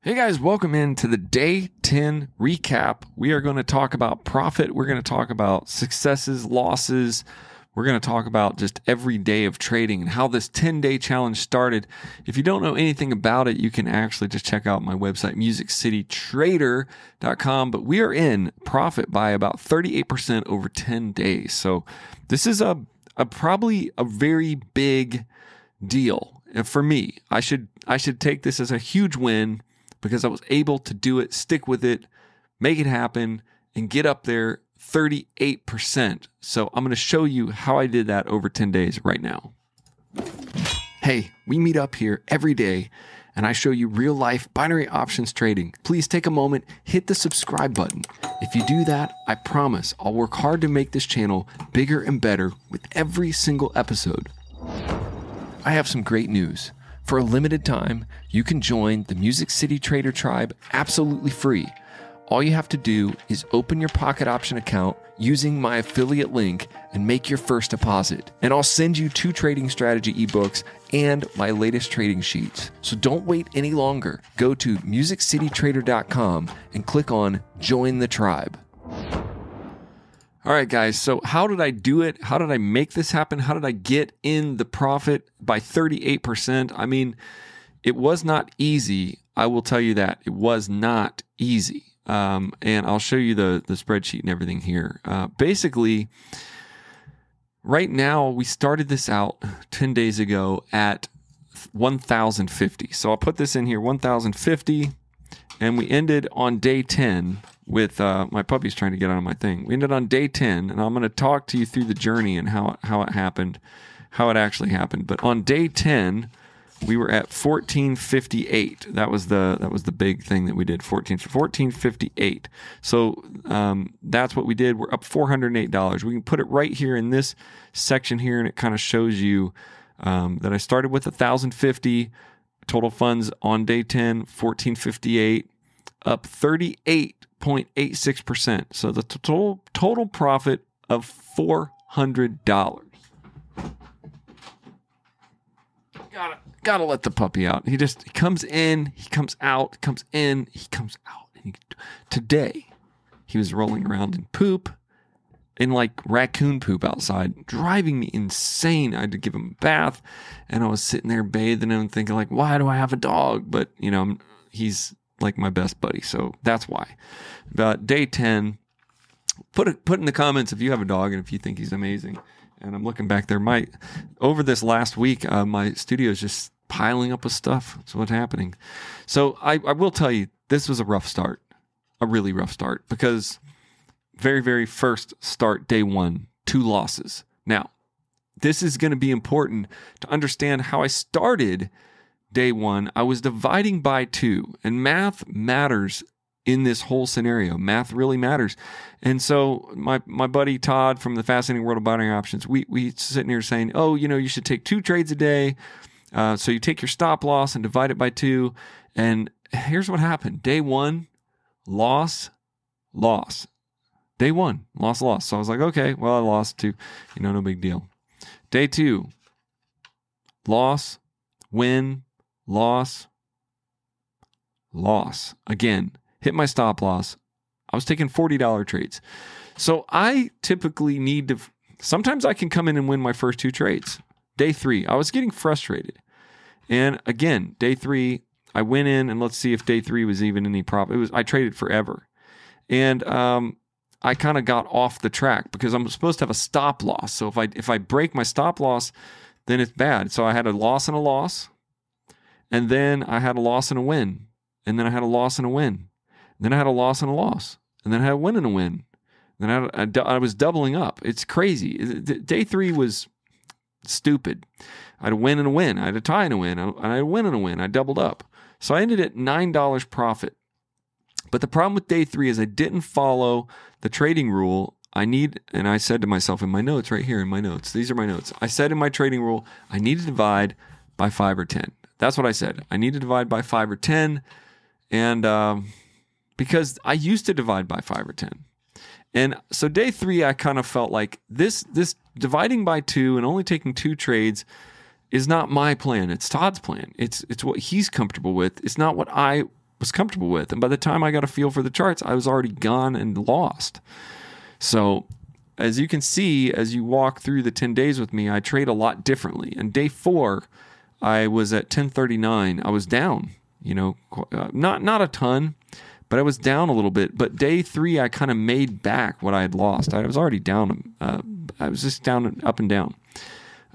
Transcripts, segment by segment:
Hey guys, welcome into the day 10 recap. We are going to talk about profit. We're going to talk about successes, losses. We're going to talk about just every day of trading and how this 10-day challenge started. If you don't know anything about it, you can actually just check out my website, musiccitytrader.com. But we are in profit by about 38% over 10 days. So this is a probably a very big deal for me. I should take this as a huge win, because I was able to do it, stick with it, make it happen, and get up there 38%. So I'm going to show you how I did that over 10 days right now. Hey, we meet up here every day, and I show you real-life binary options trading. Please take a moment, hit the subscribe button. If you do that, I promise I'll work hard to make this channel bigger and better with every single episode. I have some great news. For a limited time, you can join the Music City Trader Tribe absolutely free. All you have to do is open your Pocket Option account using my affiliate link and make your first deposit. And I'll send you 2 trading strategy ebooks and my latest trading sheets. So don't wait any longer. Go to musiccitytrader.com and click on Join the Tribe. All right, guys, so how did I do it? How did I make this happen? How did I get in the profit by 38%? I mean, it was not easy. I will tell you that. It was not easy. And I'll show you the spreadsheet and everything here. Basically, right now, we started this out 10 days ago at 1,050. So I'll put this in here, 1,050. And we ended on day 10 with my puppy's trying to get on my thing. We ended on day 10, and I'm going to talk to you through the journey and how it happened, how it actually happened. But on day 10, we were at 1458. That was the big thing that we did. 1458. So that's what we did. We're up $408. We can put it right here in this section here, and it kind of shows you that I started with 1,050. Total funds on day 10, 1458, up 38.86%. So the total profit of $400. Gotta let the puppy out. He comes in, he comes out, comes in, he comes out. And today, he was rolling around in poop, in like raccoon poop outside, driving me insane. I had to give him a bath, and I was sitting there bathing him and thinking like, why do I have a dog? But he's like my best buddy, so that's why. About day 10, put in the comments if you have a dog and if you think he's amazing. And I'm looking back there. Over this last week, my studio is just piling up with stuff. That's what's happening. So I will tell you, this was a rough start, a really rough start, because very, very first start, day 1, 2 losses. Now, this is going to be important to understand how I started day 1. I was dividing by 2, and math matters in this whole scenario. Math really matters. And so my buddy Todd from the Fascinating World of Binary Options, we sitting here saying, you should take 2 trades a day. So you take your stop loss and divide it by 2. And here's what happened. Day 1, loss. Day 1, loss. So I was like, okay, well, I lost 2. No big deal. Day 2, loss, win, loss. Again, hit my stop loss. I was taking $40 trades. So I typically need to, sometimes I can come in and win my first 2 trades. Day 3, I was getting frustrated. And again, day 3, I went in, and let's see if day 3 was even any profit. I traded forever. And, I kind of got off the track because I'm supposed to have a stop loss. So if I break my stop loss, then it's bad. So I had a loss and a loss, and then I had a loss and a win, and then I had a loss and a win, and then I had a loss and a loss, and then I had a win and a win. Then I was doubling up. It's crazy. Day 3 was stupid. I had a win and a win. I had a tie and a win. I had a win and a win. I doubled up. So I ended at $9 profit. But the problem with day 3 is I didn't follow the trading rule. And I said to myself in my notes right here in my notes, these are my notes. I said in my trading rule, I need to divide by 5 or 10. That's what I said. I need to divide by 5 or 10. And because I used to divide by 5 or 10. And so day 3, I kind of felt like this dividing by 2 and only taking 2 trades is not my plan. It's Todd's plan. It's what he's comfortable with. It's not what I was comfortable with. And by the time I got a feel for the charts, I was already gone and lost. So as you can see, as you walk through the 10 days with me, I trade a lot differently. And day 4, I was at 1039. I was down, not a ton, but I was down a little bit. But day 3, I kind of made back what I had lost. I was already down. I was just down, up and down.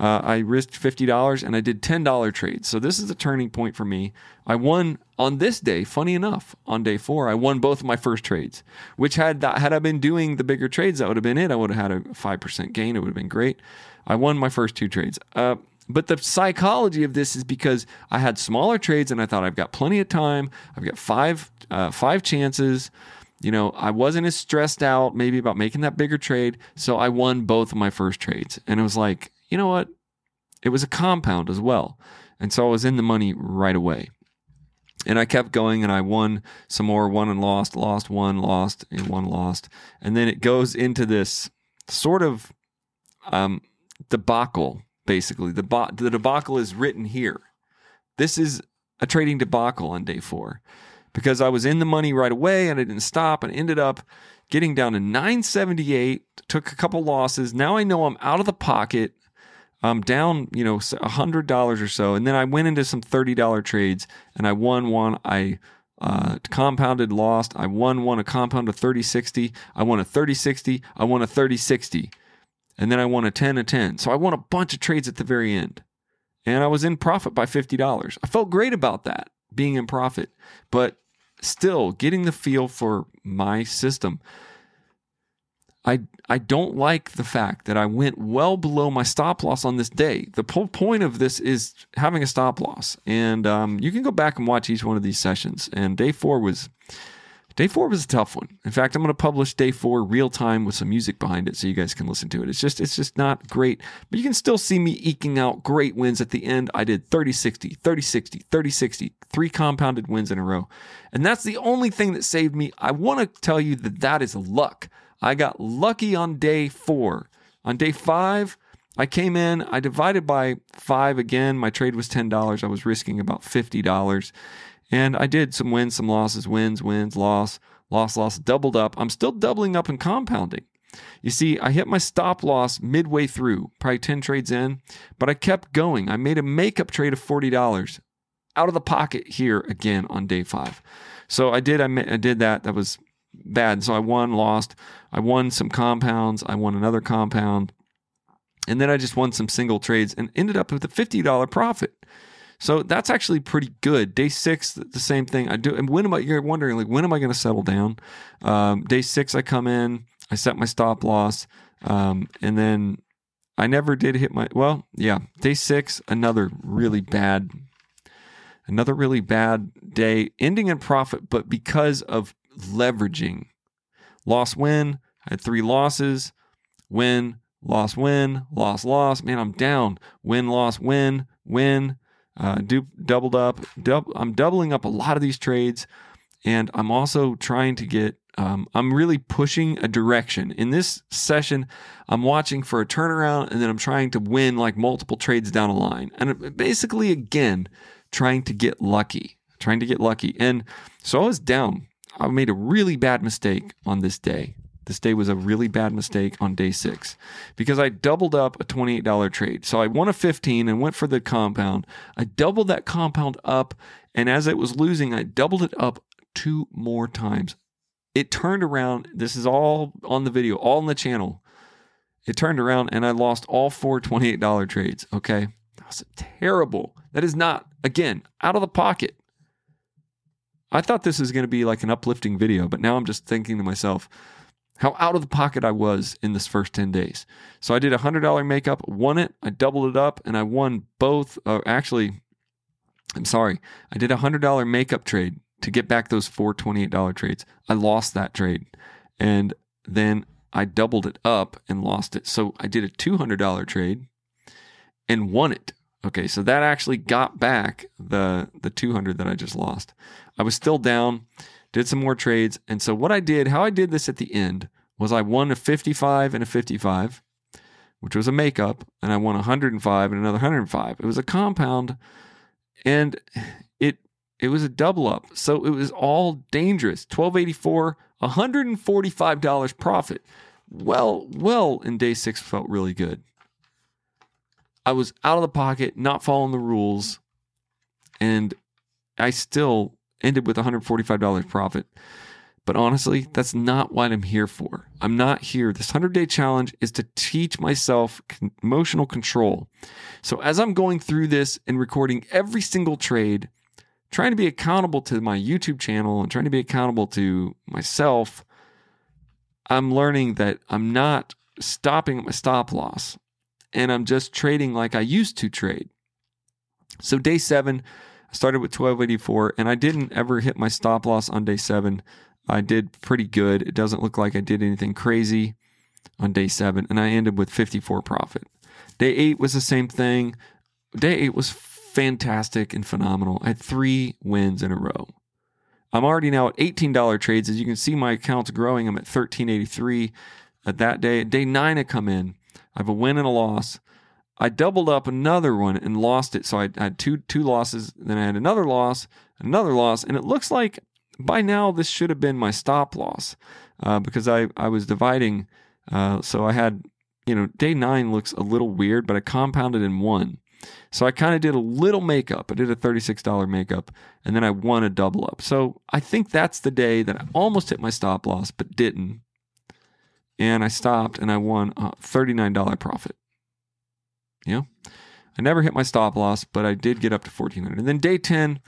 I risked $50 and I did $10 trades. So this is a turning point for me. I won on this day. Funny enough, on day 4, I won both of my first trades, which had I been doing the bigger trades, that would have been it. I would have had a 5% gain. It would have been great. I won my first 2 trades. But the psychology of this is because I had smaller trades and I thought I've got plenty of time. I've got five chances. I wasn't as stressed out maybe about making that bigger trade. So I won both of my first trades. And it was like, you know what? It was a compound as well. And so I was in the money right away. And I kept going and I won some more, won and lost, won, lost, and won, lost. And then it goes into this sort of debacle, basically. The debacle is written here. This is a trading debacle on day 4 because I was in the money right away and I didn't stop and ended up getting down to 978, took a couple losses. Now I know I'm out of the pocket. I'm down, $100 or so. And then I went into some $30 trades and I won one. I compounded, lost. I won a compound of 30-60. I won a 30-60. I won a 30-60. And then I won a 10-10. So I won a bunch of trades at the very end. And I was in profit by $50. I felt great about that, being in profit. But still, getting the feel for my system, I don't like the fact that I went well below my stop loss on this day. The whole point of this is having a stop loss. And you can go back and watch each one of these sessions. And day 4 was a tough one. In fact, I'm going to publish day 4 real time with some music behind it so you guys can listen to it. It's just not great. But you can still see me eking out great wins at the end. I did 30-60, 30-60, 30-60, 3 compounded wins in a row. And that's the only thing that saved me. I want to tell you that is luck. I got lucky on day 4. On day 5, I came in, I divided by 5 again. My trade was $10. I was risking about $50. And I did some wins, some losses, wins, loss, doubled up. I'm still doubling up and compounding. You see, I hit my stop loss midway through, probably 10 trades in, but I kept going. I made a makeup trade of $40 out of the pocket here again on day 5. So I did that. That was bad. So I won, lost. I won some compounds. I won another compound. And then I just won some single trades and ended up with a $50 profit. So that's actually pretty good. Day 6, the same thing. I do. And you're wondering, when am I going to settle down? Day 6, I come in, I set my stop loss. And then I never did hit day 6, another really bad day, ending in profit, but because of leveraging. Loss, win. I had 3 losses. Win, loss, win, loss. Man, I'm down. Win, loss, win. Doubled up. I'm doubling up a lot of these trades, and I'm also trying to get. I'm really pushing a direction in this session. I'm watching for a turnaround, and then I'm trying to win like multiple trades down the line, and basically again trying to get lucky. And so I was down. I made a really bad mistake on this day. This day was a really bad mistake on day 6 because I doubled up a $28 trade. So I won a 15 and went for the compound. I doubled that compound up, and as it was losing, I doubled it up 2 more times. It turned around. This is all on the video, all on the channel. It turned around, and I lost all 4 $28 trades. Okay, that was terrible. That is not, again, out of the pocket. I thought this was going to be like an uplifting video, but now I'm just thinking to myself how out of the pocket I was in this first 10 days. So I did a $100 makeup, won it, I doubled it up, and I won both. I did a $100 makeup trade to get back those 4 $28 trades. I lost that trade, and then I doubled it up and lost it. So I did a $200 trade and won it. Okay, so that actually got back the 200 that I just lost. I was still down, did some more trades. And so how I did this at the end was I won a 55 and a 55, which was a makeup, and I won 105 and another 105. It was a compound, and It was a double up. So it was all dangerous. 1284, $145 profit. Well, in day 6 felt really good. I was out of the pocket, not following the rules, and I still ended with $145 profit. But honestly, that's not what I'm here for. I'm not here. This 100-day challenge is to teach myself emotional control. So as I'm going through this and recording every single trade, trying to be accountable to my YouTube channel and trying to be accountable to myself, I'm learning that I'm not stopping at my stop loss, and I'm just trading like I used to trade. So day 7, I started with 1284, and I didn't ever hit my stop loss on day 7. I did pretty good. It doesn't look like I did anything crazy on day 7, and I ended with 54 profit. Day 8 was the same thing. Day 8 was fantastic and phenomenal. I had 3 wins in a row. I'm already now at $18 trades. As you can see, my account's growing. I'm at $13.83 at that day. At day 9, I come in. I have a win and a loss. I doubled up another one and lost it. So I had two losses. Then I had another loss, and it looks like by now this should have been my stop loss because I was dividing. So I had, day 9 looks a little weird, but I compounded in 1. So I kind of did a little makeup. I did a $36 makeup, and then I won a double up. So I think that's the day that I almost hit my stop loss, but didn't. And I stopped, and I won a $39 profit. I never hit my stop loss, but I did get up to $1,400. And then day 10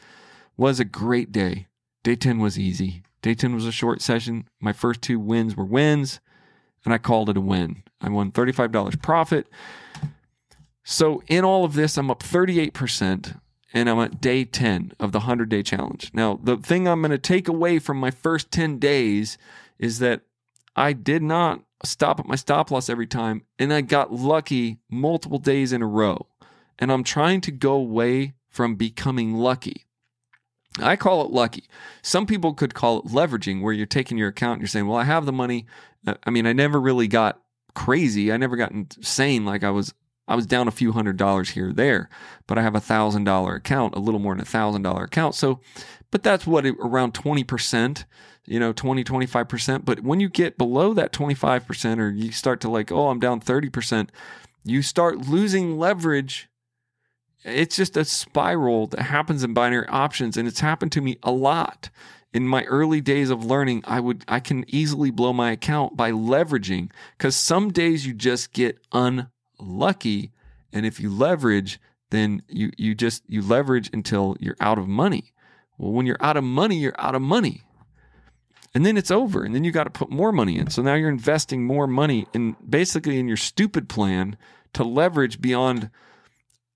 was a great day. Day 10 was easy. Day 10 was a short session. My first 2 wins were wins, and I called it a win. I won $35 profit. So in all of this, I'm up 38%, and I'm at day 10 of the 100-day challenge. Now, the thing I'm going to take away from my first 10 days is that I did not stop at my stop loss every time, and I got lucky multiple days in a row. And I'm trying to go away from becoming lucky. I call it lucky. Some people could call it leveraging, where you're taking your account and you're saying, well, I have the money. I never really got crazy. I never got insane. Like I was down a few $100s here or there, but I have a $1,000 account, a little more than $1,000 account. So, but that's around 20%, 25%. But when you get below that 25%, or you start to I'm down 30%, you start losing leverage. It's just a spiral that happens in binary options. And it's happened to me a lot. In my early days of learning, I can easily blow my account by leveraging, because some days you just get unlucky. And if you leverage, then you leverage until you're out of money. Well, when you're out of money, you're out of money. And then it's over. And then you got to put more money in. So now you're investing more money in your stupid plan to leverage beyond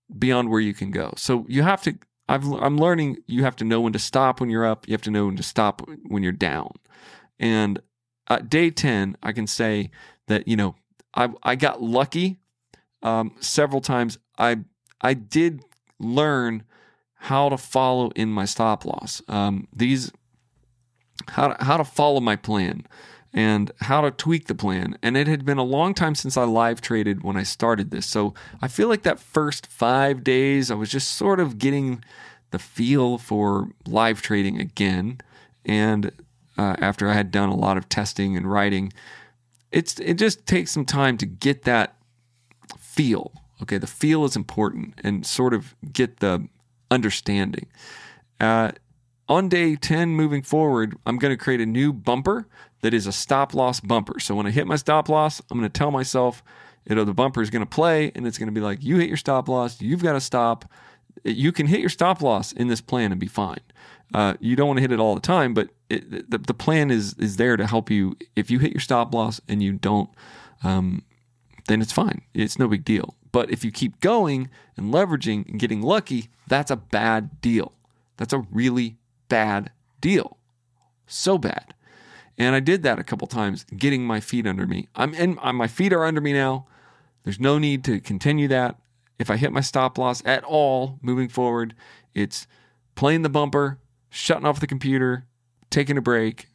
where you can go. So you have to, I'm learning, you have to know when to stop when you're up. You have to know when to stop when you're down. And at day 10, I can say that, I got lucky several times. I did learn how to follow in my stop loss. How to follow my plan and how to tweak the plan. And it had been a long time since I live traded when I started this. So I feel like that first 5 days, I was just sort of getting the feel for live trading again. And after I had done a lot of testing and writing, it just takes some time to get that feel. Okay, the feel is important, and sort of get the understanding. On day 10 moving forward, I'm going to create a new bumper that is a stop loss bumper. So when I hit my stop loss, I'm going to tell myself, the bumper is going to play, and it's going to be like, you hit your stop loss, you've got to stop. You can hit your stop loss in this plan and be fine. You don't want to hit it all the time, but the plan is there to help you. If you hit your stop loss and you don't, then it's fine. It's no big deal. But if you keep going and leveraging and getting lucky, that's a bad deal. That's a really bad deal. So bad. And I did that a couple times, getting my feet under me. My feet are under me now. There's no need to continue that. If I hit my stop loss at all moving forward, it's playing the bumper, shutting off the computer, taking a break,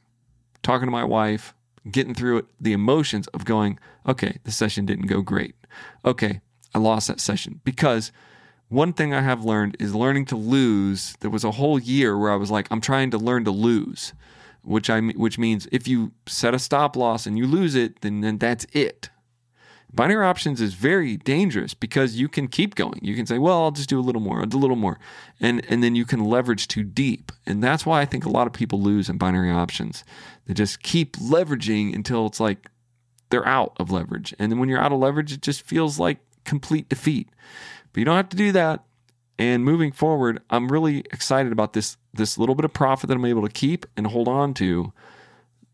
talking to my wife, getting through it, the emotions of going, okay, the session didn't go great. Okay, I lost that session. Because one thing I have learned is learning to lose. There was a whole year where I was like, I'm trying to learn to lose, which means if you set a stop loss and you lose it, then that's it. Binary options is very dangerous because you can keep going. You can say, well, I'll just do a little more, I'll do a little more. And then you can leverage too deep. And that's why I think a lot of people lose in binary options. They just keep leveraging until it's like they're out of leverage. And then when you're out of leverage, it just feels like complete defeat. But you don't have to do that. And moving forward, I'm really excited about this little bit of profit that I'm able to keep and hold on to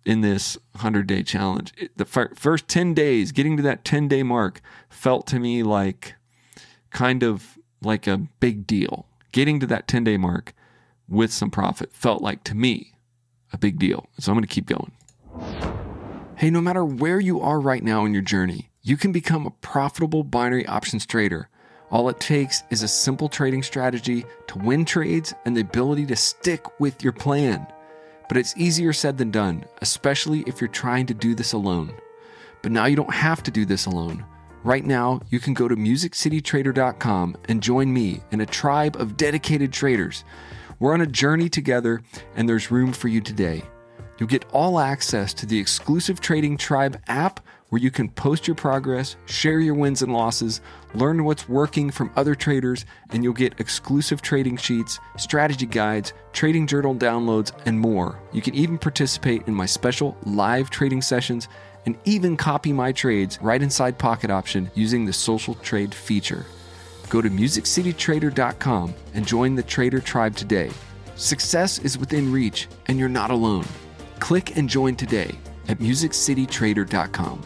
in this 100-day challenge. The first 10 days, getting to that 10-day mark felt to me like kind of like a big deal. Getting to that 10-day mark with some profit felt like, to me, a big deal. So I'm going to keep going. Hey, no matter where you are right now in your journey, you can become a profitable binary options trader. All it takes is a simple trading strategy to win trades and the ability to stick with your plan. But it's easier said than done, especially if you're trying to do this alone. But now you don't have to do this alone. Right now, you can go to MusicCityTrader.com and join me in a tribe of dedicated traders. We're on a journey together, and there's room for you today. You'll get all access to the exclusive Trading Tribe app, where you can post your progress, share your wins and losses, learn what's working from other traders, and you'll get exclusive trading sheets, strategy guides, trading journal downloads, and more. You can even participate in my special live trading sessions and even copy my trades right inside Pocket Option using the Social Trade feature. Go to MusicCityTrader.com and join the Trader Tribe today. Success is within reach, and you're not alone. Click and join today at MusicCityTrader.com.